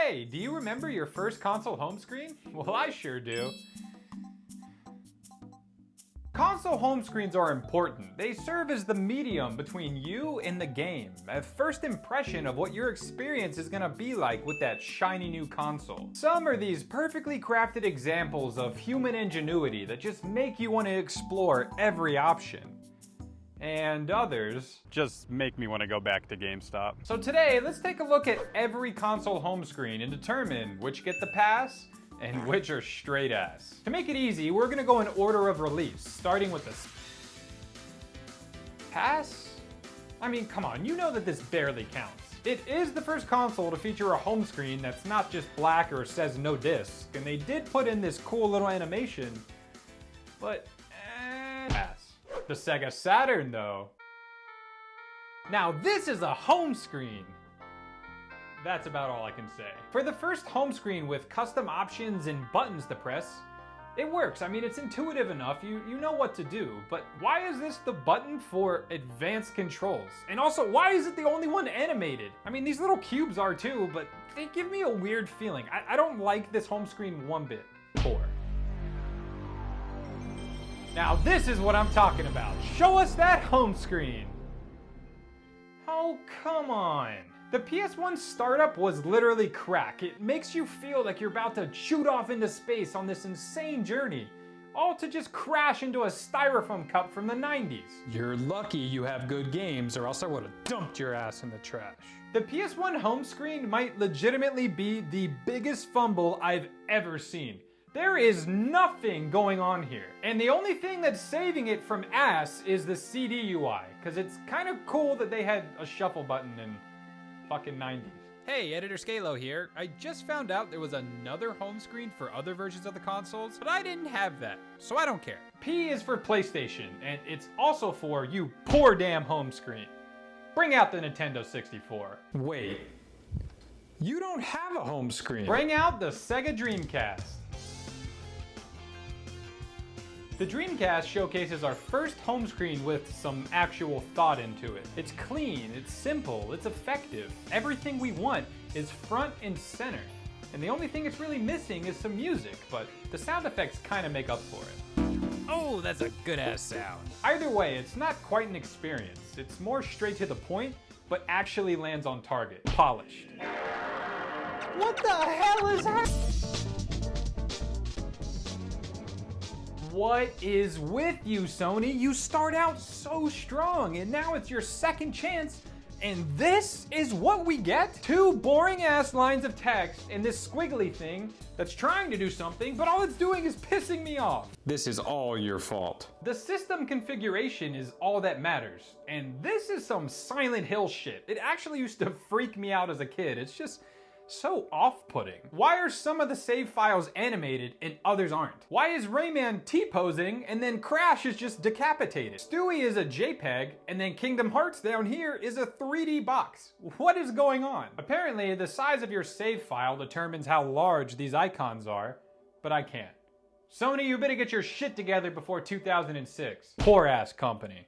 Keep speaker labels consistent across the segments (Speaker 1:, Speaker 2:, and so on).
Speaker 1: Hey, do you remember your first console home screen? Well, I sure do. Console home screens are important. They serve as the medium between you and the game, a first impression of what your experience is gonna be like with that shiny new console. Some are these perfectly crafted examples of human ingenuity that just make you want to explore every option. And others
Speaker 2: just make me want to go back to GameStop.
Speaker 1: So today, let's take a look at every console home screen and determine which get the pass and which are straight ass. To make it easy, we're gonna go in order of release, starting with this pass? I mean, come on, you know that this barely counts. It is the first console to feature a home screen that's not just black or says no disc, and they did put in this cool little animation, but pass. The Sega Saturn, though. Now this is a home screen. That's about all I can say. For the first home screen with custom options and buttons to press, it works. I mean, it's intuitive enough, you know what to do, but why is this the button for advanced controls? And also, why is it the only one animated? I mean, these little cubes are too, but they give me a weird feeling. I don't like this home screen one bit. Poor. Now this is what I'm talking about. Show us that home screen. Oh, come on. The PS1 startup was literally crack. It makes you feel like you're about to shoot off into space on this insane journey, all to just crash into a styrofoam cup from the 90s. You're lucky you have good games, or else I would have dumped your ass in the trash. The PS1 home screen might legitimately be the biggest fumble I've ever seen. There is nothing going on here. And the only thing that's saving it from ass is the CD UI, because it's kind of cool that they had a shuffle button in fucking 90s. Hey, Editor Skalo here. I just found out there was another home screen for other versions of the consoles, but I didn't have that, so I don't care. P is for PlayStation, and it's also for you poor damn home screen. Bring out the Nintendo 64. Wait, you don't have a home screen. Bring out the Sega Dreamcast. The Dreamcast showcases our first home screen with some actual thought into it. It's clean, it's simple, it's effective. Everything we want is front and center. And the only thing it's really missing is some music, but the sound effects kind of make up for it. Oh, that's a good ass sound. Either way, it's not quite an experience. It's more straight to the point, but actually lands on target. Polished. What the hell is happening? What is with you, Sony? You start out so strong, and now it's your second chance, and this is what we get? Two boring ass lines of text and this squiggly thing that's trying to do something, but all it's doing is pissing me off. This is all your fault. The system configuration is all that matters, and this is some Silent Hill shit. It actually used to freak me out as a kid. It's just so off-putting. Why are some of the save files animated and others aren't? Why is Rayman T-posing and then Crash is just decapitated? Stewie is a JPEG and then Kingdom Hearts down here is a 3D box. What is going on? Apparently, the size of your save file determines how large these icons are, but I can't. Sony, you better get your shit together before 2006. Poor ass company.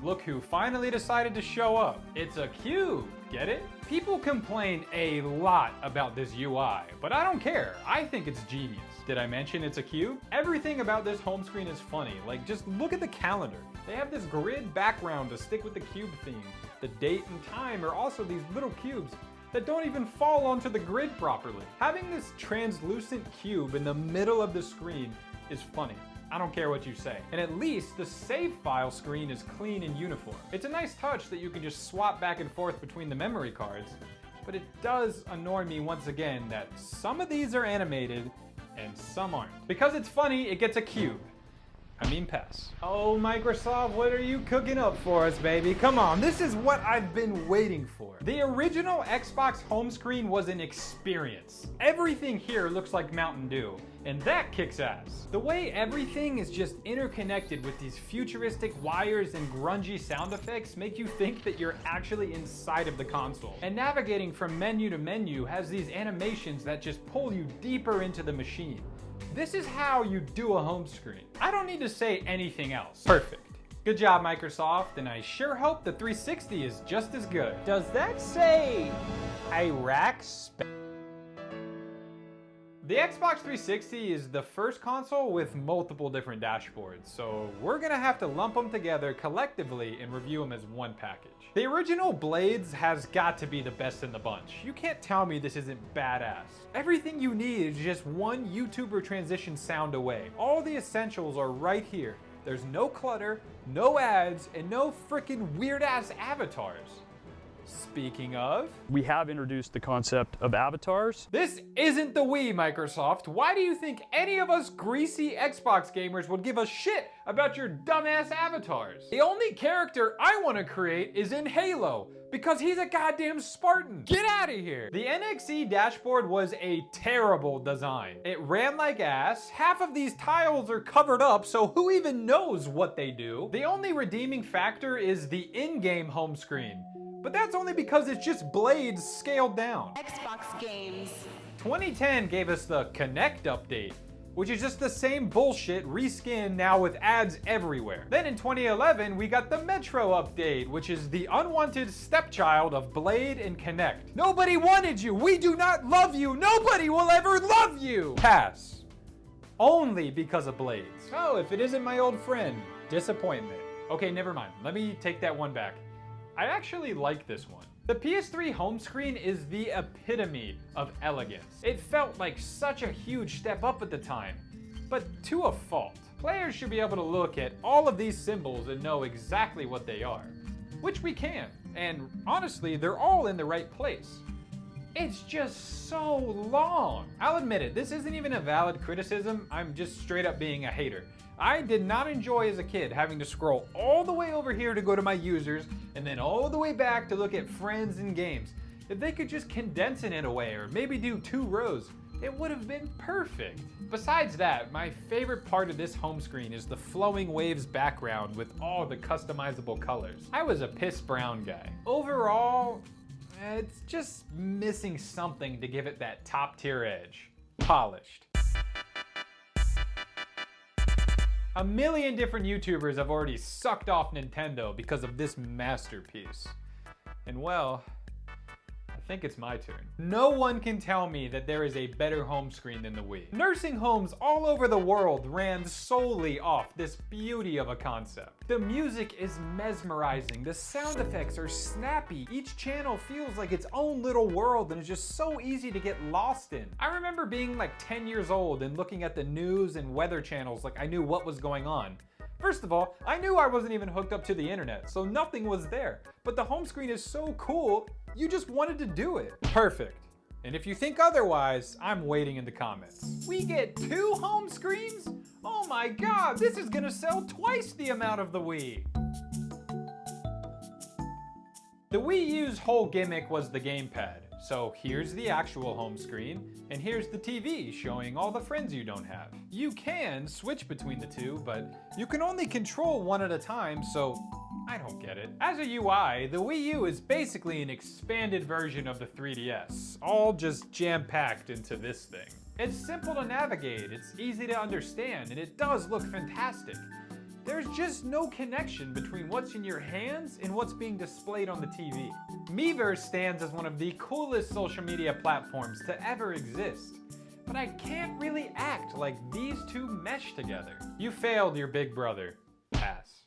Speaker 1: Look who finally decided to show up. It's a cube, get it? People complain a lot about this UI, but I don't care. I think it's genius. Did I mention it's a cube? Everything about this home screen is funny. Like, just look at the calendar. They have this grid background to stick with the cube theme. The date and time are also these little cubes that don't even fall onto the grid properly. Having this translucent cube in the middle of the screen is funny. I don't care what you say. And at least the save file screen is clean and uniform. It's a nice touch that you can just swap back and forth between the memory cards, but it does annoy me once again that some of these are animated and some aren't. Because it's funny, it gets a cube. I mean pass. Oh, Microsoft, what are you cooking up for us, baby? Come on, this is what I've been waiting for. The original Xbox home screen was an experience. Everything here looks like Mountain Dew, and that kicks ass. The way everything is just interconnected with these futuristic wires and grungy sound effects make you think that you're actually inside of the console. And navigating from menu to menu has these animations that just pull you deeper into the machine. This is how you do a home screen. I don't need to say anything else. Perfect. Good job, Microsoft, and I sure hope the 360 is just as good. Does that say Iraq The Xbox 360 is the first console with multiple different dashboards, so we're gonna have to lump them together collectively and review them as one package. The original Blades has got to be the best in the bunch. You can't tell me this isn't badass. Everything you need is just one YouTuber transition sound away. All the essentials are right here. There's no clutter, no ads, and no freaking weird-ass avatars. Speaking of,
Speaker 2: We have introduced the concept of avatars.
Speaker 1: this isn't the Wii, Microsoft. Why do you think any of us greasy Xbox gamers would give a shit about your dumbass avatars? The only character I want to create is in Halo, because he's a goddamn Spartan. Get out of here. The NXE dashboard was a terrible design. It ran like ass. Half of these tiles are covered up, so who even knows what they do? The only redeeming factor is the in-game home screen. But that's only because it's just Blades scaled down.
Speaker 3: Xbox games.
Speaker 1: 2010 gave us the Connect update, which is just the same bullshit reskinned now with ads everywhere. Then in 2011, we got the Metro update, which is the unwanted stepchild of Blade and Connect. Nobody wanted you. We do not love you. Nobody will ever love you. Pass. Only because of Blades. Oh, if it isn't my old friend, disappointment. Okay, never mind. Let me take that one back. I actually like this one. The PS3 home screen is the epitome of elegance. It felt like such a huge step up at the time, but to a fault. Players should be able to look at all of these symbols and know exactly what they are, which we can, and honestly, they're all in the right place. It's just so long. I'll admit it, this isn't even a valid criticism, I'm just straight up being a hater. I did not enjoy as a kid having to scroll all the way over here to go to my users and then all the way back to look at friends and games. If they could just condense it in a way or maybe do 2 rows, it would have been perfect. Besides that, my favorite part of this home screen is the flowing waves background with all the customizable colors. I was a piss brown guy. Overall, it's just missing something to give it that top tier edge. Polished. A million different YouTubers have already sucked off Nintendo because of this masterpiece. And well, I think it's my turn. No one can tell me that there is a better home screen than the Wii. Nursing homes all over the world ran solely off this beauty of a concept. The music is mesmerizing, the sound effects are snappy, each channel feels like its own little world and is just so easy to get lost in. I remember being like 10 years old and looking at the news and weather channels like I knew what was going on. First of all, I knew I wasn't even hooked up to the internet, so nothing was there. But the home screen is so cool, you just wanted to do it. Perfect. And if you think otherwise, I'm waiting in the comments. We get 2 home screens? Oh my god, this is gonna sell twice the amount of the Wii. The Wii U's whole gimmick was the gamepad. So here's the actual home screen, and here's the TV showing all the friends you don't have. You can switch between the two, but you can only control one at a time, so I don't get it. As a UI, the Wii U is basically an expanded version of the 3DS, all just jam-packed into this thing. It's simple to navigate, it's easy to understand, and it does look fantastic. There's just no connection between what's in your hands and what's being displayed on the TV. Miiverse stands as one of the coolest social media platforms to ever exist, but I can't really act like these two mesh together. You failed your big brother. Pass.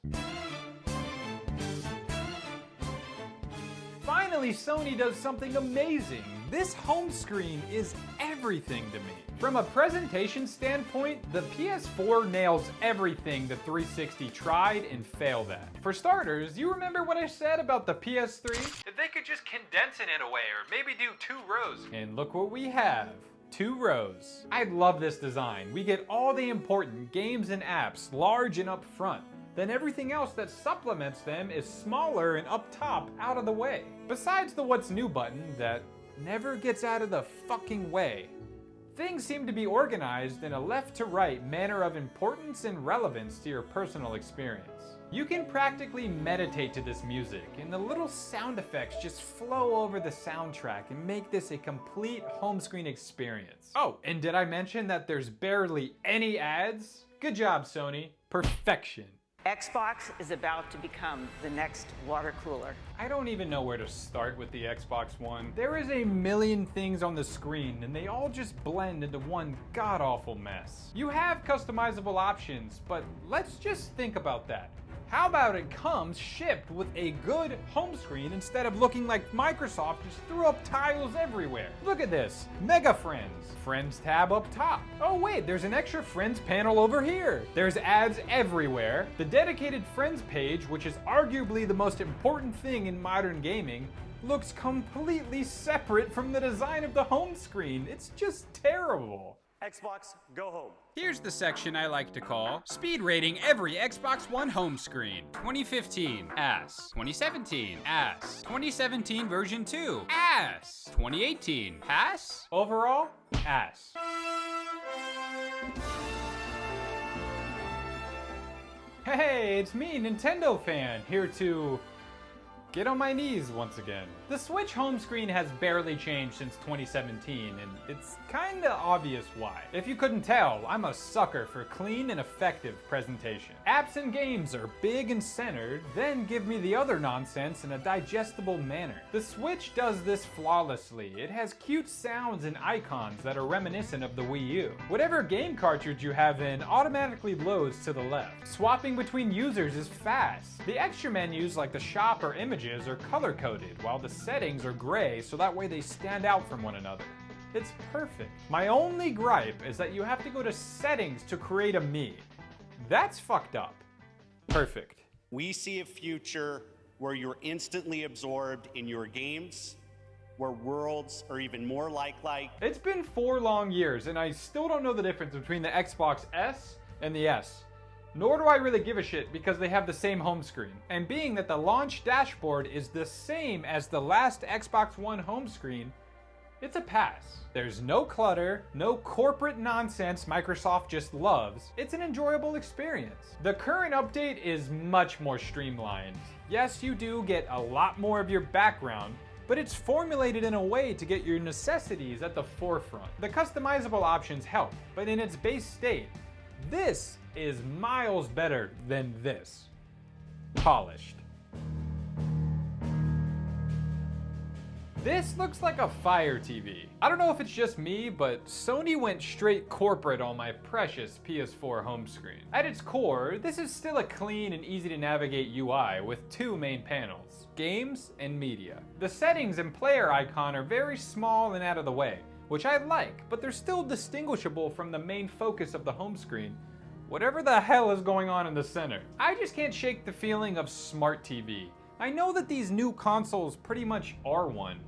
Speaker 1: Finally, Sony does something amazing. This home screen is everything to me. From a presentation standpoint, the PS4 nails everything the 360 tried and failed at. For starters, you remember what I said about the PS3? If they could just condense it in a way or maybe do 2 rows. And look what we have. 2 rows. I love this design. We get all the important games and apps large and up front. Then everything else that supplements them is smaller and up top, out of the way. Besides the what's new button that never gets out of the fucking way. Things seem to be organized in a left to right manner of importance and relevance to your personal experience. You can practically meditate to this music, and the little sound effects just flow over the soundtrack and make this a complete home screen experience. Oh, and did I mention that there's barely any ads? Good job, Sony. Perfection.
Speaker 3: Xbox is about to become the next water cooler.
Speaker 1: I don't even know where to start with the Xbox One. There is a million things on the screen and they all just blend into one god-awful mess. You have customizable options, but let's just think about that. How about it comes shipped with a good home screen instead of looking like Microsoft just threw up tiles everywhere? Look at this, Mega Friends. Friends tab up top. Oh wait, there's an extra Friends panel over here. There's ads everywhere. The dedicated Friends page, which is arguably the most important thing in modern gaming, looks completely separate from the design of the home screen. It's just terrible.
Speaker 4: Xbox, go home.
Speaker 5: Here's the section I like to call speed rating every Xbox One home screen. 2015, ass. 2017, ass. 2017 version 2, ass. 2018, pass.
Speaker 1: Overall, ass. Hey, it's me, Nintendo fan, here to get on my knees once again. The Switch home screen has barely changed since 2017, and it's kinda obvious why. If you couldn't tell, I'm a sucker for clean and effective presentation. Apps and games are big and centered, then give me the other nonsense in a digestible manner. The Switch does this flawlessly. It has cute sounds and icons that are reminiscent of the Wii U. Whatever game cartridge you have in automatically loads to the left. Swapping between users is fast. The extra menus like the shop or images are color-coded, while the settings are gray so that way they stand out from one another. It's perfect. My only gripe is that you have to go to settings to create a me. That's fucked up. Perfect.
Speaker 4: We see a future where you're instantly absorbed in your games, where worlds are even more like.
Speaker 1: It's been 4 long years and I still don't know the difference between the Xbox S and the S. Nor do I really give a shit because they have the same home screen. And being that the launch dashboard is the same as the last Xbox One home screen, it's a pass. There's no clutter, no corporate nonsense Microsoft just loves. It's an enjoyable experience. The current update is much more streamlined. Yes, you do get a lot more of your background, but it's formulated in a way to get your necessities at the forefront. The customizable options help, but in its base state, this is miles better than this. Polished. This looks like a Fire TV. I don't know if it's just me, but Sony went straight corporate on my precious PS4 home screen. At its core, this is still a clean and easy to navigate UI with 2 main panels, games and media. The settings and player icon are very small and out of the way, which I like, but they're still distinguishable from the main focus of the home screen, whatever the hell is going on in the center. I just can't shake the feeling of smart TV. I know that these new consoles pretty much are one,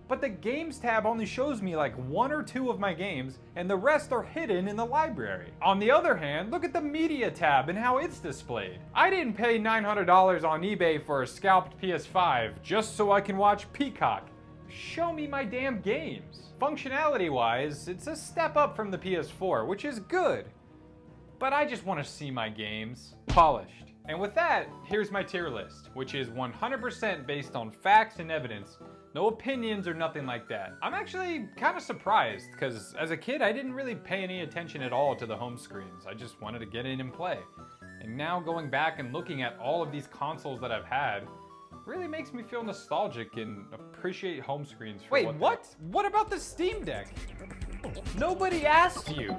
Speaker 1: but the games tab only shows me like 1 or 2 of my games and the rest are hidden in the library. On the other hand, look at the media tab and how it's displayed. I didn't pay $900 on eBay for a scalped PS5 just so I can watch Peacock. Show me my damn games. Functionality wise, it's a step up from the PS4, which is good. But I just want to see my games polished. And with that, here's my tier list, which is 100% based on facts and evidence. No opinions or nothing like that. I'm actually kind of surprised, because as a kid, I didn't really pay any attention at all to the home screens. I just wanted to get in and play. And now going back and looking at all of these consoles that I've had, really makes me feel nostalgic and appreciate home screens for
Speaker 5: Wait, what? What about the Steam Deck?
Speaker 1: Nobody asked you.